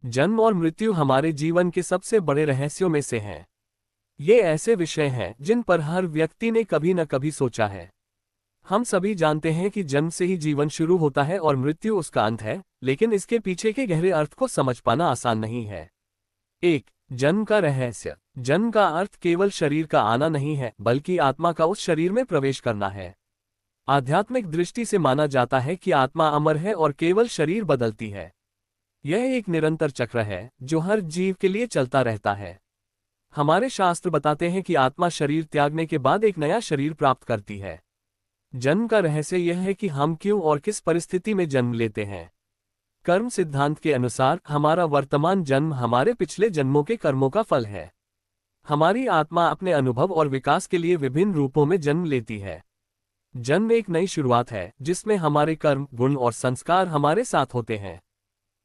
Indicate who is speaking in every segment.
Speaker 1: जन्म और मृत्यु हमारे जीवन के सबसे बड़े रहस्यों में से हैं। ये ऐसे विषय हैं जिन पर हर व्यक्ति ने कभी न कभी सोचा है। हम सभी जानते हैं कि जन्म से ही जीवन शुरू होता है और मृत्यु उसका अंत है, लेकिन इसके पीछे के गहरे अर्थ को समझ पाना आसान नहीं है। एक, जन्म का रहस्य। जन्म का अर्थ केवल शरीर का आना नहीं है, बल्कि आत्मा का उस शरीर में प्रवेश करना है। आध्यात्मिक दृष्टि से माना जाता है कि आत्मा अमर है और केवल शरीर बदलती है। यह एक निरंतर चक्र है जो हर जीव के लिए चलता रहता है। हमारे शास्त्र बताते हैं कि आत्मा शरीर त्यागने के बाद एक नया शरीर प्राप्त करती है। जन्म का रहस्य यह है कि हम क्यों और किस परिस्थिति में जन्म लेते हैं। कर्म सिद्धांत के अनुसार हमारा वर्तमान जन्म हमारे पिछले जन्मों के कर्मों का फल है। हमारी आत्मा अपने अनुभव और विकास के लिए विभिन्न रूपों में जन्म लेती है। जन्म एक नई शुरुआत है जिसमें हमारे कर्म, गुण और संस्कार हमारे साथ होते हैं।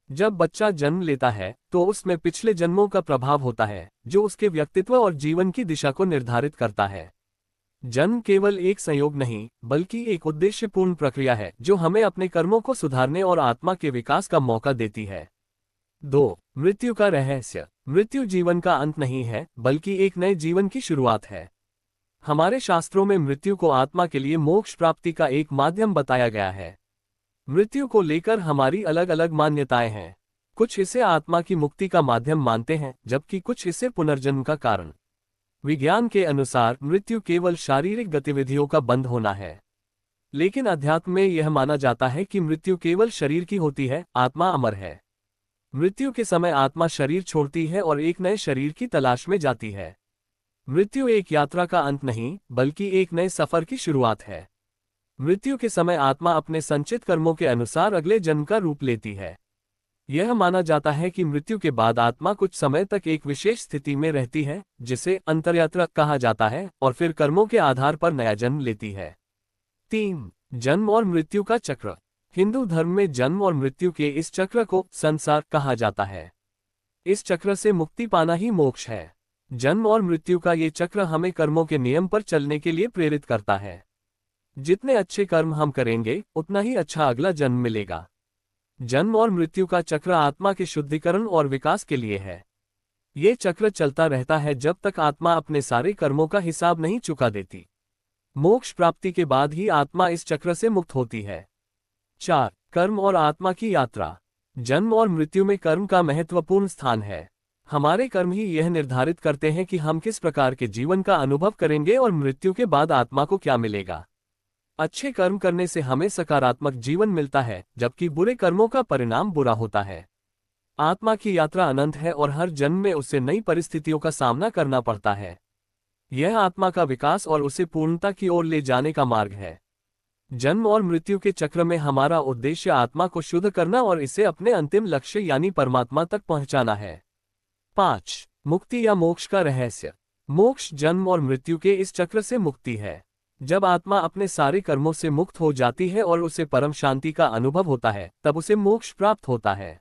Speaker 1: जब बच्चा जन्म लेता है तो उसमें पिछले जन्मों का प्रभाव होता है जो उसके व्यक्तित्व और जीवन की दिशा को निर्धारित करता है। जन्म केवल एक संयोग नहीं, बल्कि एक उद्देश्यपूर्ण प्रक्रिया है जो हमें अपने कर्मों को सुधारने और आत्मा के विकास का मौका देती है। 2, मृत्यु का रहस्य। मृत्यु जीवन का अंत नहीं है, बल्कि एक नए जीवन की शुरुआत है। हमारे शास्त्रों में मृत्यु को आत्मा के लिए मोक्ष प्राप्ति का एक माध्यम बताया गया है। मृत्यु को लेकर हमारी अलग अलग मान्यताएं हैं। कुछ इसे आत्मा की मुक्ति का माध्यम मानते हैं, जबकि कुछ इसे पुनर्जन्म का कारण। विज्ञान के अनुसार मृत्यु केवल शारीरिक गतिविधियों का बंद होना है, लेकिन अध्यात्म में यह माना जाता है कि मृत्यु केवल शरीर की होती है, आत्मा अमर है। मृत्यु के समय आत्मा शरीर छोड़ती है और एक नए शरीर की तलाश में जाती है। मृत्यु एक यात्रा का अंत नहीं, बल्कि एक नए सफर की शुरुआत है। मृत्यु के समय आत्मा अपने संचित कर्मों के अनुसार अगले जन्म का रूप लेती है। यह माना जाता है कि मृत्यु के बाद आत्मा कुछ समय तक एक विशेष स्थिति में रहती है, जिसे अंतर्यात्रा कहा जाता है, और फिर कर्मों के आधार पर नया जन्म लेती है। 3, जन्म और मृत्यु का चक्र। हिंदू धर्म में जन्म और मृत्यु के इस चक्र को संसार कहा जाता है। इस चक्र से मुक्ति पाना ही मोक्ष है। जन्म और मृत्यु का ये चक्र हमें कर्मों के नियम पर चलने के लिए प्रेरित करता है। जितने अच्छे कर्म हम करेंगे, उतना ही अच्छा अगला जन्म मिलेगा। जन्म और मृत्यु का चक्र आत्मा के शुद्धिकरण और विकास के लिए है। ये चक्र चलता रहता है जब तक आत्मा अपने सारे कर्मों का हिसाब नहीं चुका देती। मोक्ष प्राप्ति के बाद ही आत्मा इस चक्र से मुक्त होती है। 4, कर्म और आत्मा की यात्रा। जन्म और मृत्यु में कर्म का महत्वपूर्ण स्थान है। हमारे कर्म ही यह निर्धारित करते हैं कि हम किस प्रकार के जीवन का अनुभव करेंगे और मृत्यु के बाद आत्मा को क्या मिलेगा। अच्छे कर्म करने से हमें सकारात्मक जीवन मिलता है, जबकि बुरे कर्मों का परिणाम बुरा होता है। आत्मा की यात्रा अनंत है और हर जन्म में उसे नई परिस्थितियों का सामना करना पड़ता है। यह आत्मा का विकास और उसे पूर्णता की ओर ले जाने का मार्ग है। जन्म और मृत्यु के चक्र में हमारा उद्देश्य आत्मा को शुद्ध करना और इसे अपने अंतिम लक्ष्य यानी परमात्मा तक पहुंचाना है। 5, मुक्ति या मोक्ष का रहस्य। मोक्ष जन्म और मृत्यु के इस चक्र से मुक्ति है। जब आत्मा अपने सारे कर्मों से मुक्त हो जाती है और उसे परम शांति का अनुभव होता है, तब उसे मोक्ष प्राप्त होता है।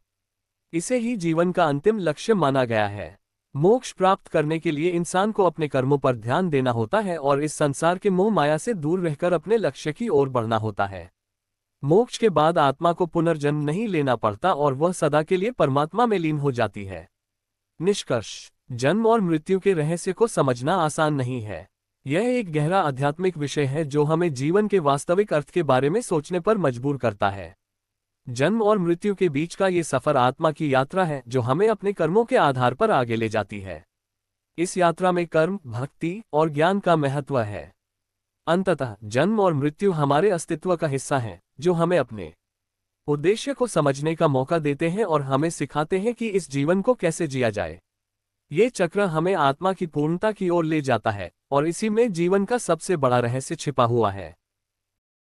Speaker 1: इसे ही जीवन का अंतिम लक्ष्य माना गया है। मोक्ष प्राप्त करने के लिए इंसान को अपने कर्मों पर ध्यान देना होता है और इस संसार के मोह माया से दूर रहकर अपने लक्ष्य की ओर बढ़ना होता है। मोक्ष के बाद आत्मा को पुनर्जन्म नहीं लेना पड़ता और वह सदा के लिए परमात्मा में लीन हो जाती है। निष्कर्ष, जन्म और मृत्यु के रहस्य को समझना आसान नहीं है। यह एक गहरा आध्यात्मिक विषय है जो हमें जीवन के वास्तविक अर्थ के बारे में सोचने पर मजबूर करता है। जन्म और मृत्यु के बीच का ये सफर आत्मा की यात्रा है जो हमें अपने कर्मों के आधार पर आगे ले जाती है। इस यात्रा में कर्म, भक्ति और ज्ञान का महत्व है। अंततः जन्म और मृत्यु हमारे अस्तित्व का हिस्सा हैं, जो हमें अपने उद्देश्य को समझने का मौका देते हैं और हमें सिखाते हैं कि इस जीवन को कैसे जिया जाए। ये चक्र हमें आत्मा की पूर्णता की ओर ले जाता है और इसी में जीवन का सबसे बड़ा रहस्य छिपा हुआ है।